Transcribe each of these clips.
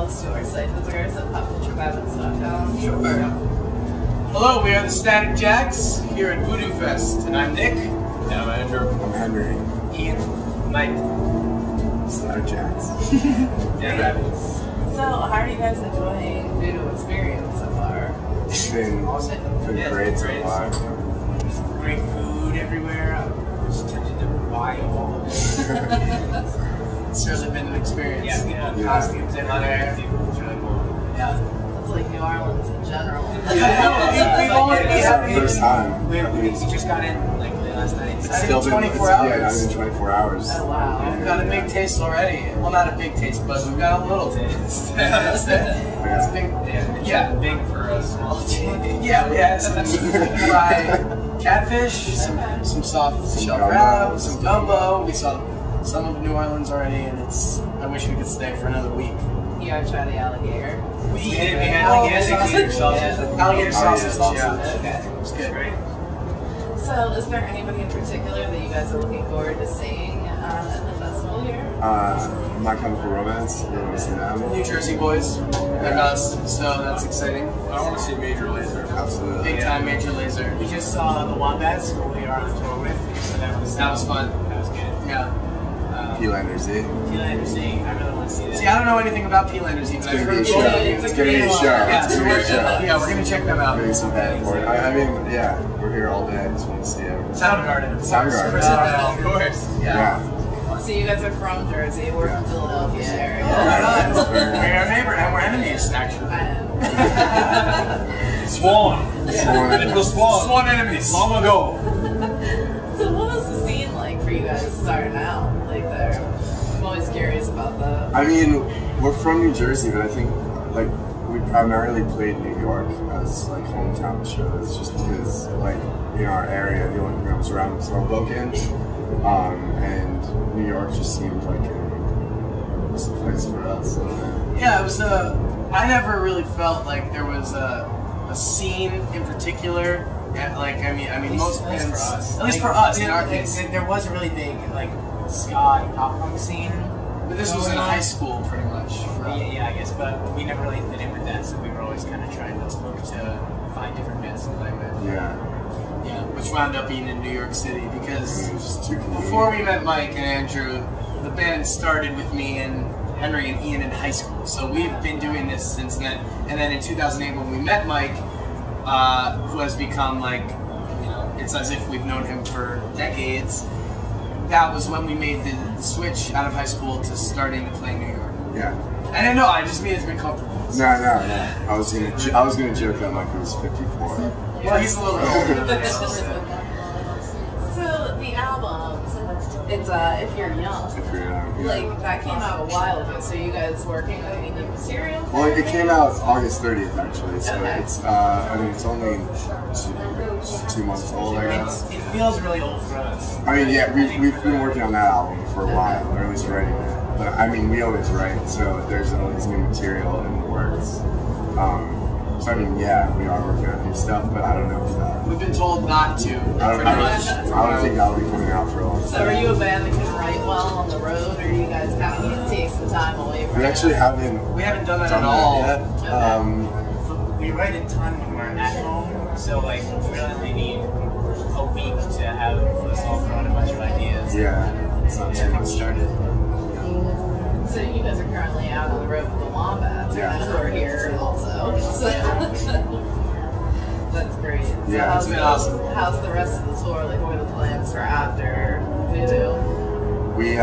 yourselves to our site visitors at popculturebabins.com. Sure. Hello, we are the Static Jacks here at Voodoo Fest, and I'm Nick. And I'm Andrew. I'm Henry. Ian. Mike. Static Jacks. Yeah. So, how are you guys enjoying Voodoo experience so far? It's been great so far. Great food everywhere. I'm just tempted to buy all of it. It's certainly been an experience. Yeah. Costumes everywhere. It's really cool. Yeah. It's like New Orleans in general. We've only First time. We just got in like last night. It's still been been 24 hours. Yeah, not even 24 hours. Oh wow. We've got a big taste already. Well, not a big taste, but we've got a little taste. That's it. It's big. Yeah, big for a small taste. Yeah, we had some fried catfish, some soft shell crab, some gumbo. We saw some of New Orleans already, and I wish we could stay for another week. You gotta try the alligator. We had alligator sausage. Alligator sausage, yeah. Okay. It was good. Great. So, is there anybody in particular that you guys are looking forward to seeing at the festival here? My Chemical Romance. You want to see them? New Jersey boys. They're us, so that's exciting. I want to see Major Lazer. Absolutely. Big time Major Lazer. We just saw the Wombats, who we are on tour with, so that was fun. That was good. Yeah. P-Lander Z. P-Lander Z, I really want to see that. See, I don't know anything about P-Lander Z, but I've heard It's gonna be a show. Yeah, It's gonna be a show. Yeah, we're gonna check them out. Maybe some bad for it. I mean, yeah, we're here all day. I just want to see it. Soundgarden. Soundgarden. Of course. Yeah. So you guys are from Jersey, we're from Philadelphia area. Oh my God. We're our neighbor and we're enemies, actually. Swan. Swan. Swan enemies. Long ago. So what was the scene like for you guys starting out, like there? I'm always curious about that. I mean, we're from New Jersey, but I think like we primarily played New York as like hometown shows, just because like in our area the only thing that was around was Hoboken, and New York just seemed like a place for us. Yeah, it was. I never really felt like there was a scene in particular. Like I mean, most bands, at least for us, in our case, there was a really big like ska and pop punk scene. But this was in high school, pretty much. Yeah, I guess, but we never really fit in with that, so we were always kind of trying to look to find different bands to play with. Yeah. Yeah, which wound up being in New York City because It was just too convenient. before we met Mike and Andrew, the band started with me and Henry and Ian in high school. So we've been doing this since then. And then in 2008, when we met Mike, who has become like, it's as if we've known him for decades. That was when we made the switch out of high school to starting to play New York. Yeah. I didn't know. I just mean it's been comfortable. No. I was gonna joke that Mike was 54. Well, he's a little older. So the album, it's If You're Young. If you're yeah. Like that came out a while ago. So you guys working on any new material? Well, it came out August 30th actually, so Okay. it's I mean it's only 2 months old, I guess. It feels really old for us. I mean, yeah, we've been working on that album for a while, or at least writing it. But I mean, we always write, so there's always new material in the works. So I mean, yeah, we are working on new stuff, but I don't know if We've been told not to. I don't think that'll be coming out for a long time. So are you a band that can write well on the road, or do you guys kind of need to take some time away from We actually haven't We haven't done that at all. yet. We write a ton when we're at home, so like we really need a week to have us all throw in a bunch of ideas. Yeah, it's not too Get much. things started. So you guys are currently out on the road with the Wombats, Yeah. and we're here also. So that's great. So Yeah, how's it's been awesome. How's the rest of the tour? Like, what are the plans for after Voodoo? We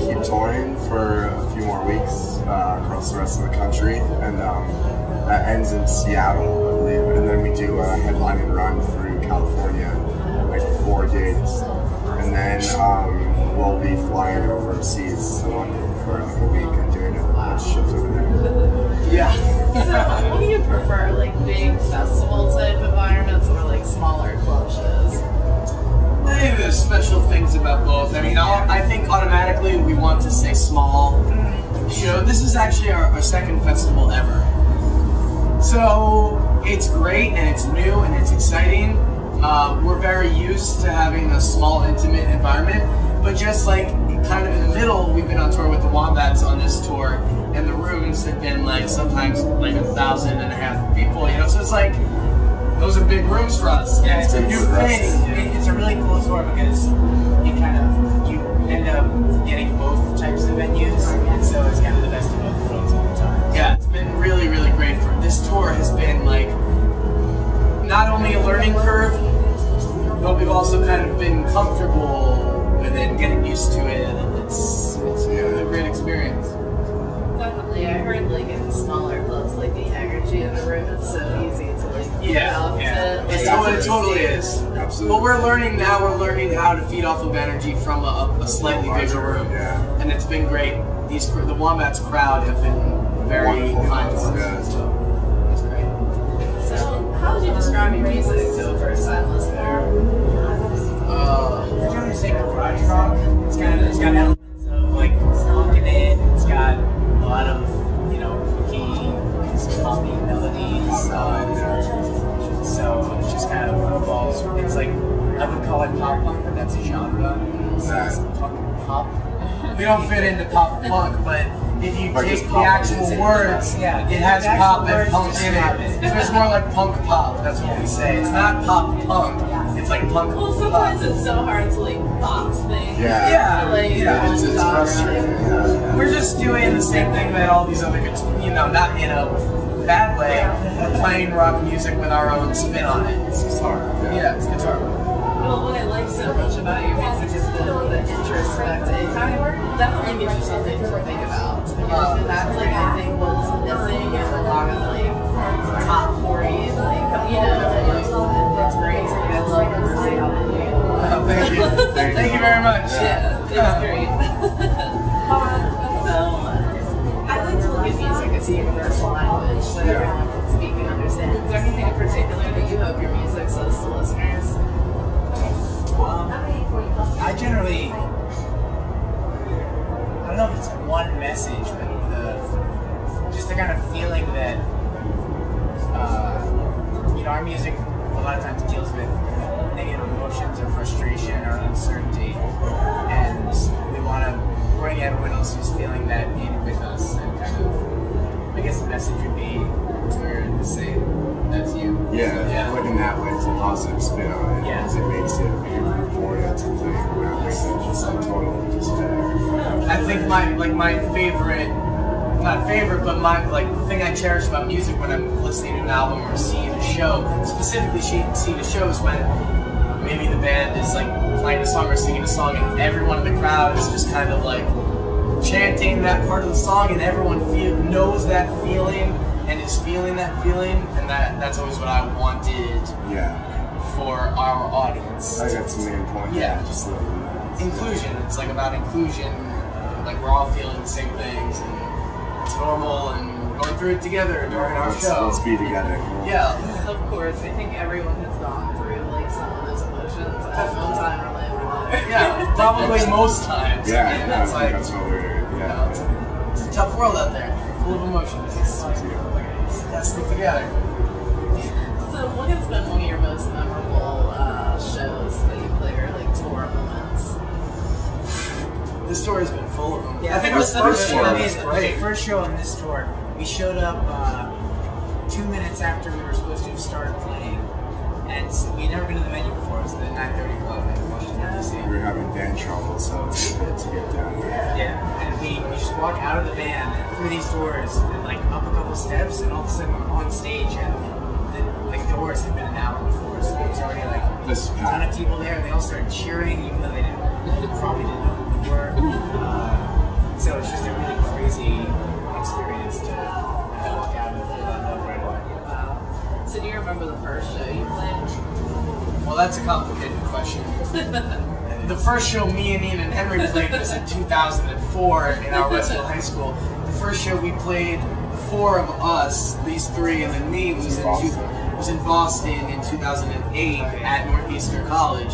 keep touring for a few more weeks across the rest of the country, and that ends in Seattle, I believe. And then we do a headlining run through California, like 4 days, and then we'll be flying overseas to London for like a week and doing a bunch of shows over there. Yeah. So what do you prefer, like big festival type environments or like smaller club shows? I think there's special things about both. I mean, I think automatically we want to say small show. This is actually our second festival ever. So it's great and it's new and it's exciting. We're very used to having a small, intimate environment, but just like kind of in the middle, we've been on tour with the Wombats on this tour, and the rooms have been like sometimes like 1,500 people, you know. So it's like those are big rooms for us. Yeah, It's a new thing. It's a really cool tour because you end up getting both types of venues, and so it's kind of the best of both worlds all the time. Yeah, it's been really, really great. For this tour has been like not only a learning curve, but we've also kind of been comfortable with it, getting used to it, and it's been a great experience. Definitely, I heard like in smaller clubs, like the energy of the room is so easy to like Yeah. It totally is. Absolutely. But we're learning now. We're learning how to feed off of energy from a slightly bigger room, Yeah. and it's been great. The Wombats crowd have been very Wonderful. kind to us. Yeah. So it's great. So, how would you describe your music to a first-time listener? I generally say garage rock. It's got elements of like funk in it. It's got a lot of kooky, poppy melodies. So it's just kind of falls. It's like I would call it pop punk, but that's a genre. So it's pop. We don't fit into pop punk, but if you Or take just the pop. actual words, Yeah, it has the pop actual and punk words in describe it. it. It's more like punk pop. That's what we say. It's not pop punk. It's like punk Well, pop. sometimes it's so hard to like box things. Yeah. Yeah, Like, yeah, one It's genre. frustrating. Yeah. We're just doing the same thing that all these other, not in a bad way. We're playing rock music with our own spin on it. It's just hard. Yeah, it's guitar. Well, what I like so much about your music is the introspective. It kind of definitely gives you something to think about. Because that's like I think what's missing is a lot of like top 40, like it's great. I love to see how they do. Thank you. Thank you very much. Yeah, it's great. So I like to look at music as a universal language that everyone can speak and understand. Is there anything in particular that you hope your music says to listeners? I generally, I don't know if it's one message, but just the kind of feeling that, our music a lot of times deals with negative emotions or frustration or uncertainty, and we want to bring everyone else who's feeling that in with us, and kind of, I guess the message would be we're the same as you. Yeah, like in that way, it's a positive spin on it. Yeah. Because it makes it orient to thing rather than just like total despair. I think my favorite, not favorite, but my the thing I cherish about music when I'm listening to an album or seeing a show, specifically seeing a show, is when maybe the band is like playing a song or singing a song, and everyone in the crowd is just kind of like chanting that part of the song, and everyone knows that feeling and is feeling that feeling, and that's always what I wanted Yeah. for our audience. I think that's the main point. Yeah. Just living that. Inclusion. It's like about inclusion. Like we're all feeling the same things, and it's normal, and we're going through it together during our show. Let's be together. Yeah. Of course, I think everyone has gone through like some of those emotions at one time or another. Yeah. Probably most times. Yeah, I mean, I that's think like that's what we're. Yeah. it's a tough world out there, full of emotions. Let's stick together. So, what has been one of your most memorable shows that you played, or like tour moments? This tour has been full of them. Yeah, I think our first show the was great. first show on this tour, we showed up 2 minutes after we were supposed to have started playing, and so we'd never been to the venue before. It was the 9:30 Club in Washington, D.C. We were having van trouble, so it's good to get down there. Yeah, and we just walk out of the van through these doors and like up a couple steps, and all of a sudden we're on stage, and the doors had been an hour before, so there was already like This a ton of people there, and they all started cheering, even though they probably didn't know who we were. So it's just a really crazy experience to walk out and feel that love right away. Wow. So, do you remember the first show you played? Well, that's a complicated question. The first show me and Ian and Henry played was in 2004 in our Westville High School. The first show we played, four of us, these three, and then me, was in Boston in 2008 at Northeastern College.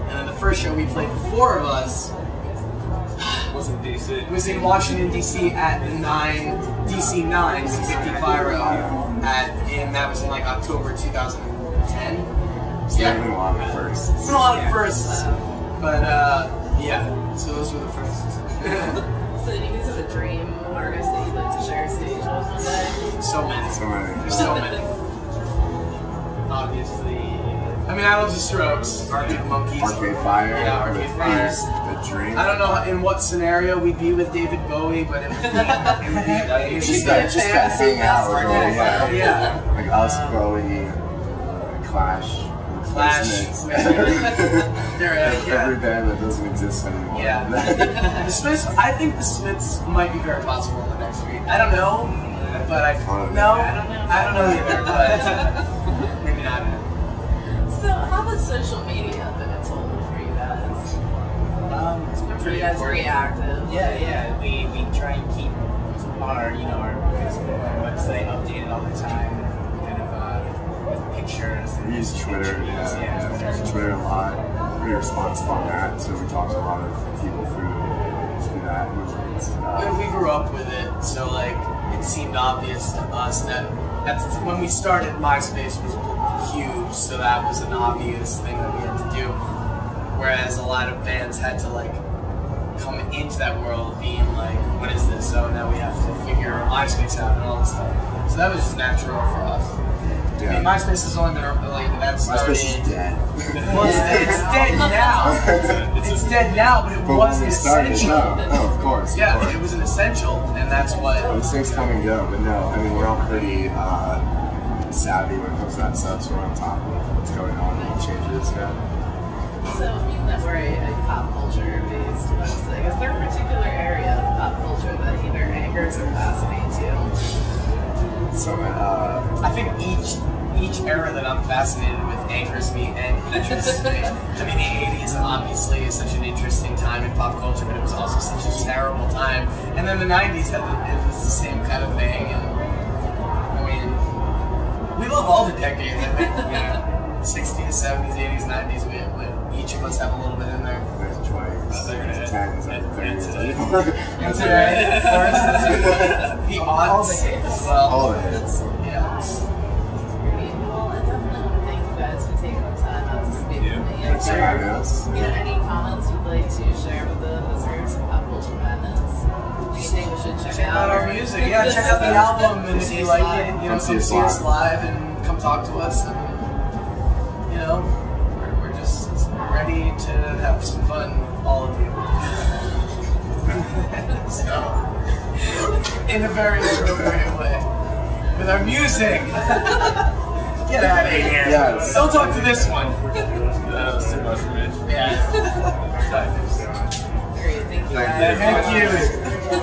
And then the first show we played, the four of us, Was in DC. it was in Washington, D.C. at the DC 9, 655 and that was in like October 2010. It's been a lot of firsts. It's been a lot of firsts, but Yeah, so those were the first. So do you guys have a dream artist that you'd like to share stage with one day? So many. So many. There's so many. Obviously, I mean, I love the Strokes, Arcade Monkeys. Arcade Fire. Yeah, Arcade with Fire. The Dream. I don't know in what scenario we'd be with David Bowie, but it would be Just She's that, gonna just that fantasy hang out. fast Really, also. Yeah. Like us, Bowie, Clash. Clash. Smiths. They're, Every band that doesn't exist anymore. Yeah. The Smiths, I think the Smiths might be very possible in the next week. I don't know, but I don't know either, but maybe not. So how has social media been a tool for you guys? Pretty You guys are important. pretty active. yeah, we try and keep our our Facebook website updated all the time, kind of with pictures. We use Twitter, Twitter a lot. Pretty responsive on that, so we talk to a lot of people through that. We grew up with it, so like it seemed obvious to us that when we started, MySpace was huge, so that was an obvious thing that we had to do. Whereas a lot of bands had to like come into that world being like, what is this? So now we have to figure MySpace out and all this stuff. So that was just natural for us. I mean, MySpace has only been like that started. MySpace is dead. Well, it's dead now. It's dead now, but it But when wasn't we started, essential. no, of course. Yeah, of course. it was an essential, and that's what. Those things come and go, but no, I mean, we're all pretty savvy when it comes to that stuff, so we're on top of what's going on and changes. So being that we're a pop culture based website, is there a particular area of pop culture that either angers or fascinates you? So, I think each era that I'm fascinated with angers me and interests me. I mean, the 80s obviously is such an interesting time in pop culture, but it was also such a terrible time. And then the 90s it was the same kind of thing. And I mean, we love all the decades. I think, 60s, 70s, 80s, 90s. Each of us have a little bit in there. there's 20s, 10s, and 30s. That's right. The odds. Well, All the hits. yeah. Great. Well, I definitely want to thank you guys for taking the time out to speak with me. Thanks for having us. Any comments you'd like to share with the listeners of Pop Culture Madness? Anything we should check Check out out? our music. Yeah, check out the album, and if you like it, come see us live and come talk to us. And, we're just ready to have some fun with all of you. So, in a very appropriate way. With our music. Get out of here. Yes. Don't talk to this one. That was too much for me. Yeah. Great, thank you. Thank guys. Thank you.